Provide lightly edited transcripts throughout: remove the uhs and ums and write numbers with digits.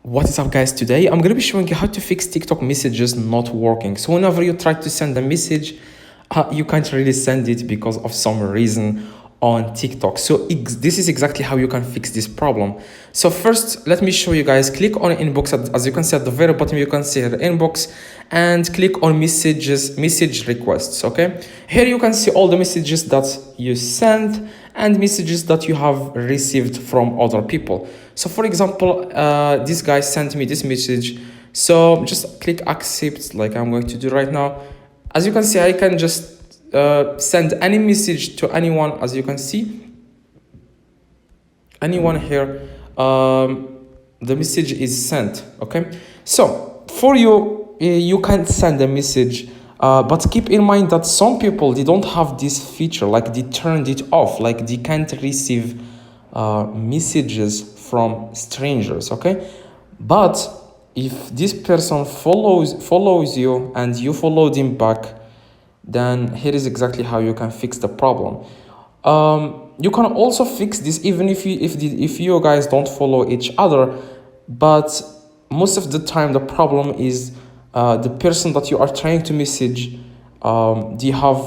What is up, guys? Today I'm gonna be showing you how to fix TikTok messages not working. So whenever you try to send a message, you can't really send it because of some reason on TikTok. So this is exactly how you can fix this problem. So first, let me show you guys. Click on inbox. As you can see at the very bottom, you can see the inbox, and click on message requests. Okay, here you can see all the messages that you sent and messages that you have received from other people. So for example, this guy sent me this message, so just click accept like I'm going to do right now. As you can see, I can just send any message to anyone. As you can see, anyone here, the message is sent. Okay, so for you, you can send a message, but keep in mind that some people, they don't have this feature, like they turned it off, like they can't receive messages from strangers. Okay, but if this person follows you and you follow them back, then here is exactly how you can fix the problem. You can also fix this even if you guys don't follow each other, but most of the time the problem is the person that you are trying to message, they have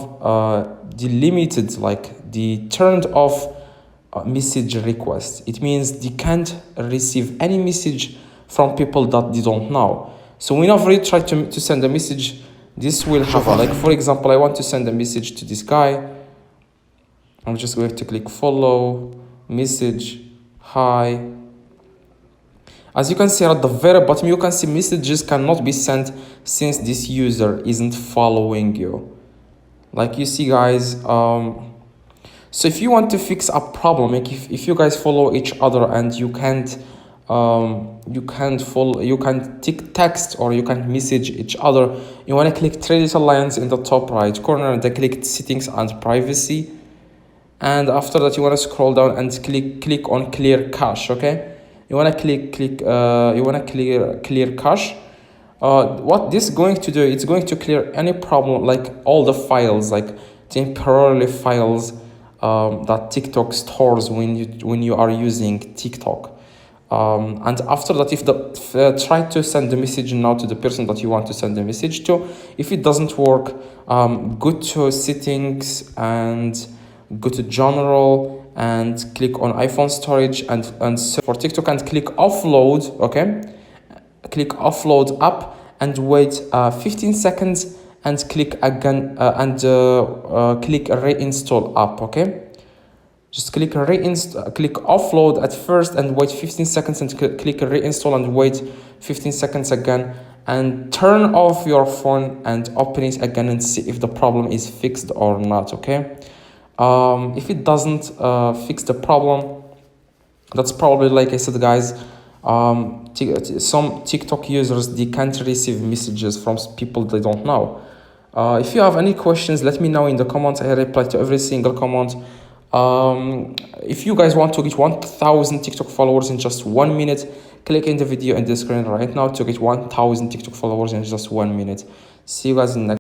the limited, like the turned off message request. It means they can't receive any message from people that they don't know. So whenever you try to send a message, this will happen. Like for example, I want to send a message to this guy. I'm just going to click follow, message, hi. As you can see at the very bottom, you can see messages cannot be sent since this user isn't following you. Like you see, guys, so if you want to fix a problem, like if you guys follow each other and you can't text or you can't message each other, you want to click three little lines in the top right corner and then click settings and privacy, and after that you want to scroll down and click on clear cache. Okay, you want to clear cache. What this is going to do, it's going to clear any problem, like all the files, like temporarily files that TikTok stores when you are using TikTok. And after that, if try to send the message now to the person that you want to send the message to. If it doesn't work, go to settings and go to general and click on iPhone storage and for TikTok and click offload. Okay, click offload app and wait 15 seconds and click again click reinstall app. Okay, just click offload at first and wait 15 seconds and click reinstall and wait 15 seconds again, and turn off your phone and open it again and see if the problem is fixed or not. Okay, if it doesn't fix the problem, that's probably, like I said, guys, some TikTok users, they can't receive messages from people they don't know. If you have any questions, let me know in the comments. I reply to every single comment. If you guys want to get 1,000 TikTok followers in just 1 minute, click in the video in the screen right now to get 1,000 TikTok followers in just 1 minute. See you guys in the next